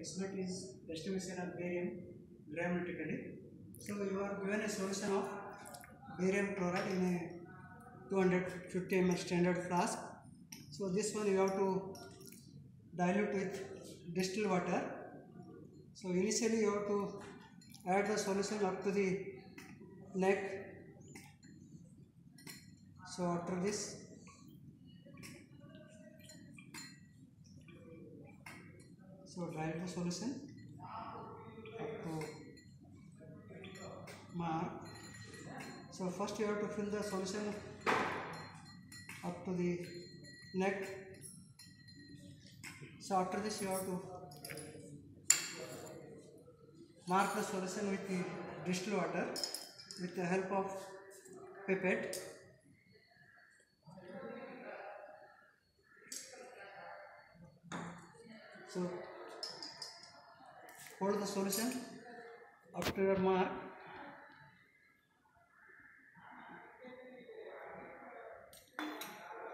X0 is estimation of barium granulometrically. So you are given a solution of barium chloride in a 250 ml standard flask. So this one you have to dilute with distilled water. So initially you have to add the solution up to the neck. So after this, so dilute the solution up to mark. So first you have to fill the solution up to the neck. So after this you have to mark the solution with the distilled water with the help of pipette. So hold the solution up to your mark.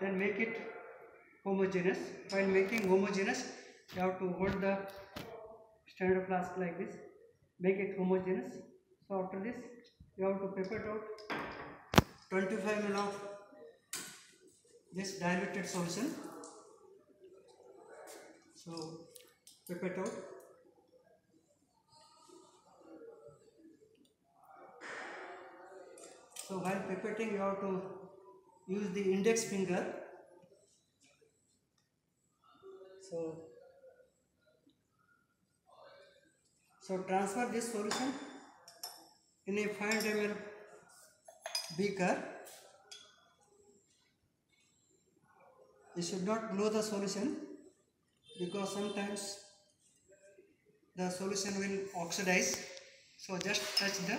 Then make it homogeneous. While making homogeneous, you have to hold the standard flask like this. Make it homogeneous. So after this, you have to pipette out 25 ml of this diluted solution. So pipette out. So while pipetting, you have to use the index finger. So transfer this solution in a 500 ml beaker. You should not blow the solution because sometimes the solution will oxidize. So just touch the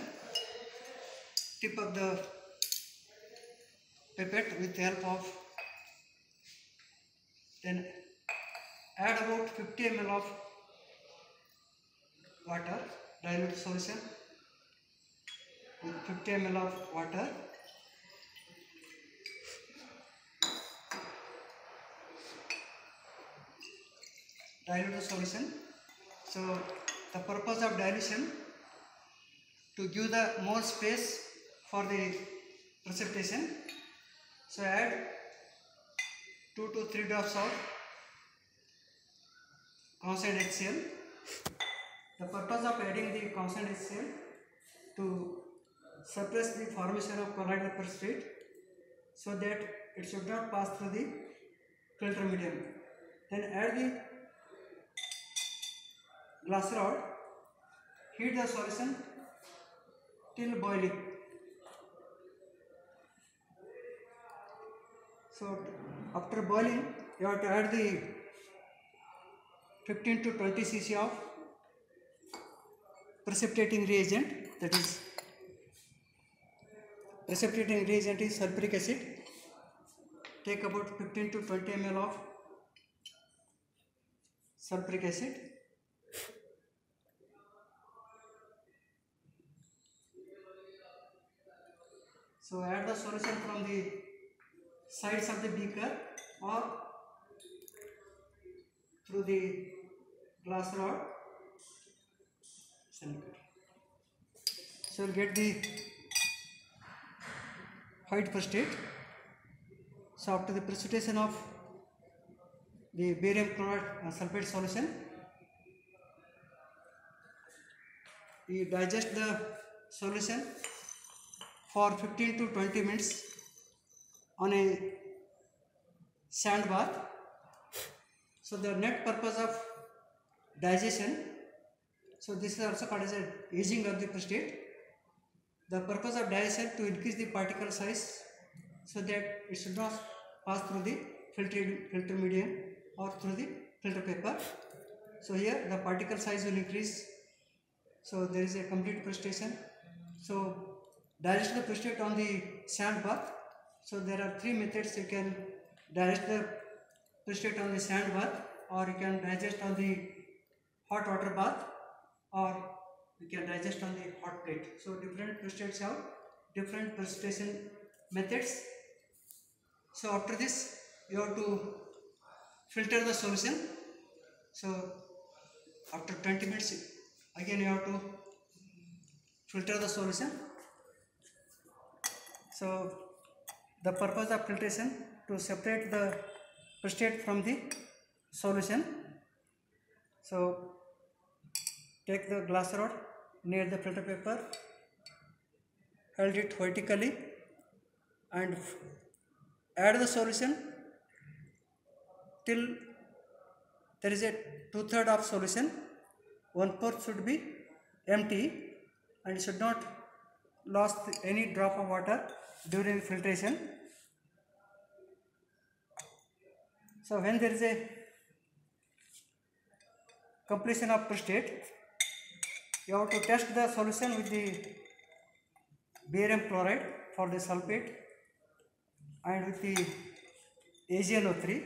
tip of the pipette with the help of, then add about 50 ml of water, dilute solution with 50 ml of water. Dilute the solution. So the purpose of dilution, to give the more space for the precipitation. So add 2 to 3 drops of concentrated HCl. The purpose of adding the concentrated HCl, to suppress the formation of colloidal precipitate so that it should not pass through the filter medium. Then add the glass rod, heat the solution till boiling. So after boiling, you have to add the 15 to 20 cc of precipitating reagent. That is, precipitating reagent is sulfuric acid. Take about 15 to 20 ml of sulfuric acid. So add the solution from the sides of the beaker or through the glass rod. So you'll get the white precipitate. So after the precipitation of the barium chloride sulfate solution, we digest the solution for 15 to 20 minutes on a sand bath. So the net purpose of digestion, so this is also called as a aging of the precipitate. The purpose of digestion, to increase the particle size so that it should not pass through the filter medium or through the filter paper. So here the particle size will increase. So there is a complete precipitation. So digest the precipitate on the sand bath. So there are 3 methods you can digest the precipitate on the sand bath, or you can digest on the hot water bath, or you can digest on the hot plate. So different precipitates have different precipitation methods. So after this, you have to filter the solution. So After 20 minutes, again you have to filter the solution. So the purpose of filtration to separate the precipitate from the solution. So take the glass rod near the filter paper, hold it vertically and add the solution till there is a 2/3 of solution. 1/4 should be empty and should not lose any drop of water during filtration. So when there is a completion of precipitate, you have to test the solution with the barium chloride for the sulfate and with the AgNO3.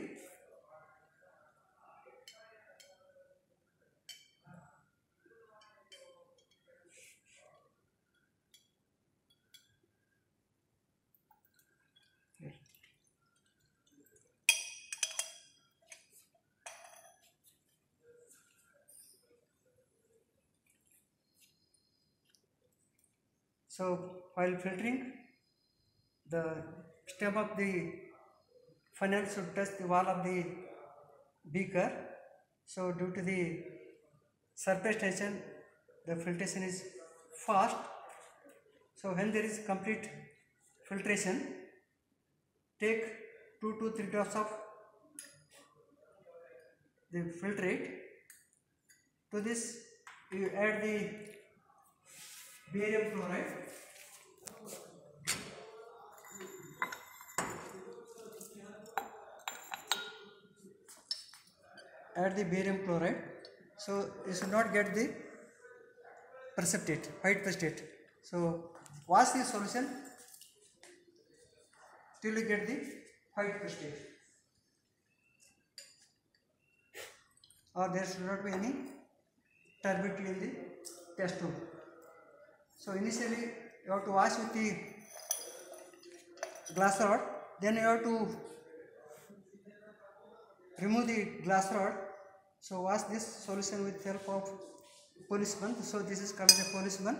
So while filtering, the stem of the funnel should touch the wall of the beaker. So due to the surface tension, the filtration is fast. So when there is complete filtration, take 2 to 3 drops of the filtrate. To this you add the barium chloride. Add the barium chloride. So you should not get the precipitate, white precipitate. So wash the solution till you get the white precipitate, or there should not be any turbidity in the test tube. So initially you have to wash with the glass rod, then you have to remove the glass rod. So wash this solution with help of policeman. So this is called as a policeman.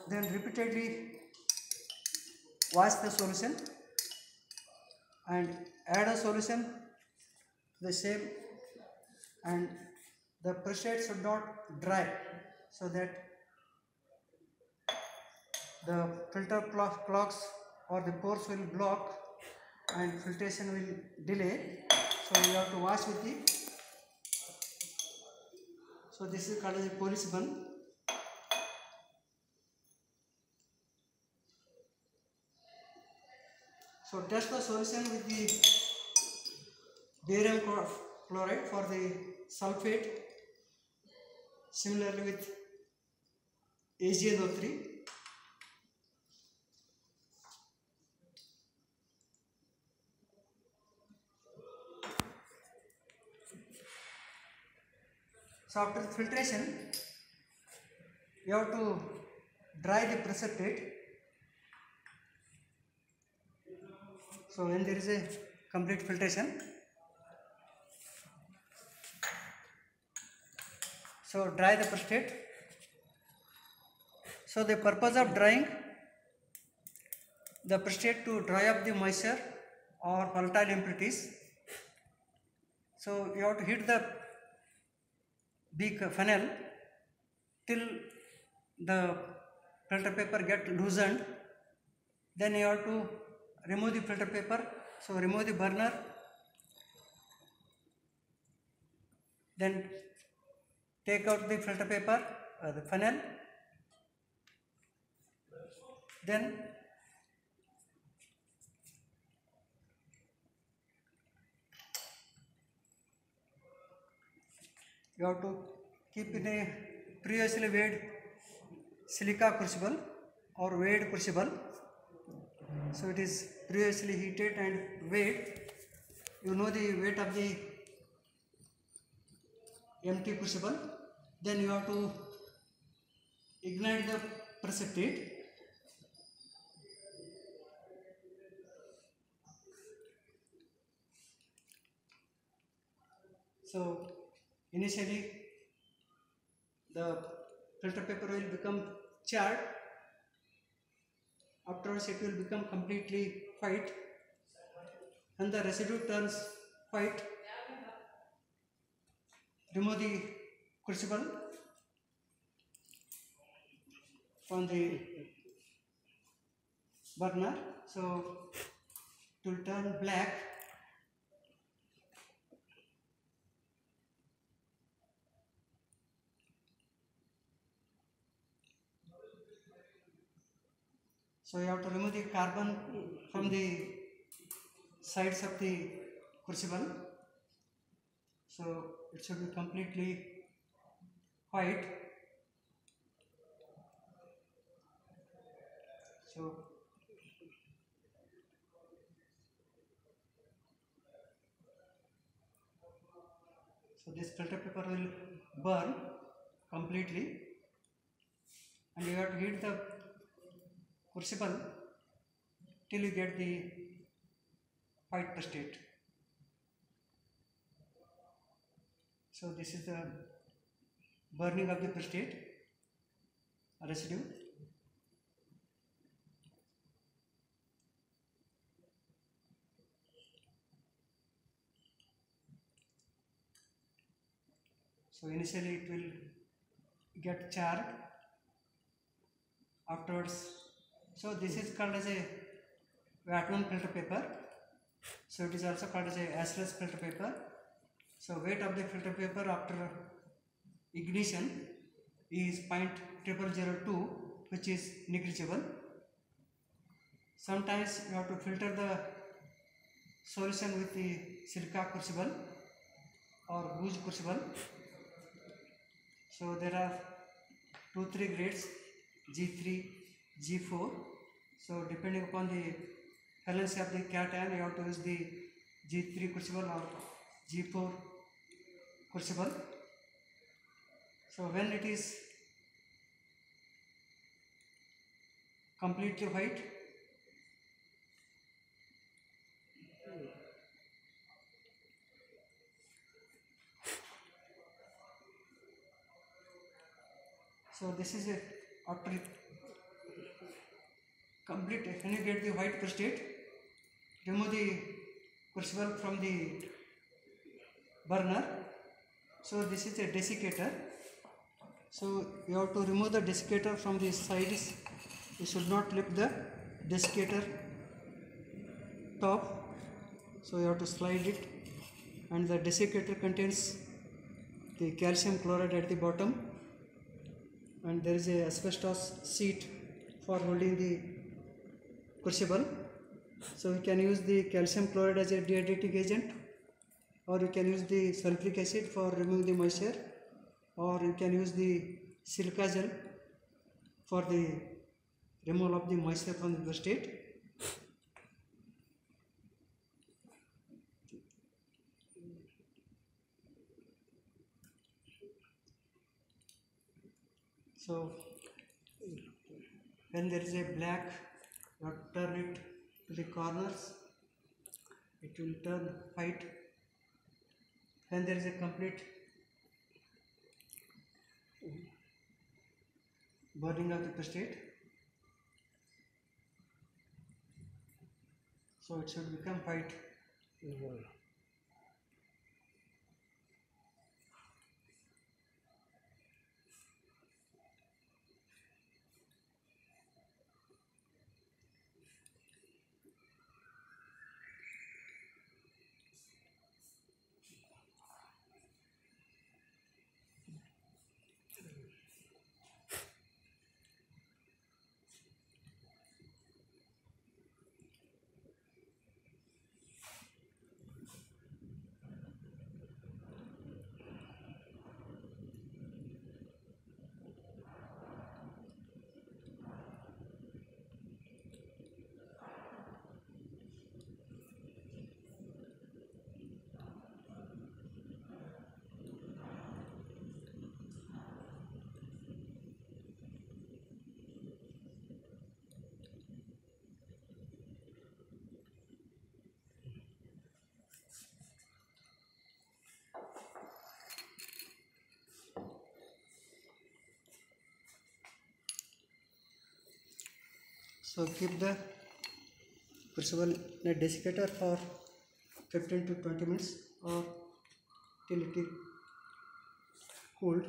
Then repeatedly wash the solution and add a solution the same, and the precipitate should not dry, so that the filter clogs or the pores will block and filtration will delay. So you have to wash with the, so this is called as a policeman. So test the solution with the barium chloride for the sulfate, similarly with AgNO3. So after filtration, you have to dry the precipitate. So when there is a complete filtration, so dry the precipitate. So the purpose of drying the precipitate to dry up the moisture or volatile impurities. So you have to heat the big funnel till the filter paper get loosened. Then you have to remove the filter paper. So remove the burner, then take out the filter paper, the funnel, then you have to keep in a previously weighed silica crucible or weighed crucible. So it is previously heated and weighed. You know the weight of the empty crucible. Then you have to ignite the precipitate. So initially the filter paper will become charred, afterwards it will become completely white. When the residue turns white, remove the crucible from the burner, so it will turn black. So you have to remove the carbon from the sides of the crucible, so it should be completely white. So this filter paper will burn completely, and you have to heat the crucible till you get the white state. So this is the burning of the prostate residue. So initially it will get charred, afterwards. So this is called as a Vatman filter paper. So it is also called as a ashless filter paper. So weight of the filter paper after ignition is 0.0002, which is negligible. Sometimes you have to filter the solution with the silica crucible or gauze crucible. So there are 2-3 grades, G3, G4. So depending upon the valency of the cation, you have to use the G3 crucible or G4 crucible. So when it is completely white, so this is a after complete, when you get the white prostate, remove the crucible from the burner. So this is a desiccator. So you have to remove the desiccator from the sides. You should not lift the desiccator top. So you have to slide it, and the desiccator contains the calcium chloride at the bottom, and there is a asbestos sheet for holding the crucible. So you can use the calcium chloride as a dietetic agent, or you can use the sulfuric acid for removing the moisture, or you can use the silica gel for the removal of the moisture from the prostate. So when there is a black, you have to turn it to the corners, it will turn white. When there is a complete burning of the prostate, so it should become white. So keep the crucible in a desiccator for 15 to 20 minutes or till it is cooled.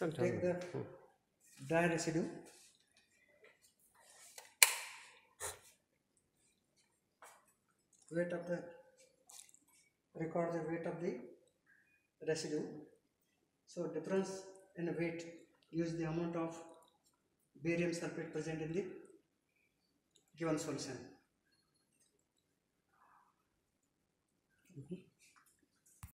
Take the dry residue, record the weight of the residue. So difference in weight gives the amount of barium sulfate present in the given solution.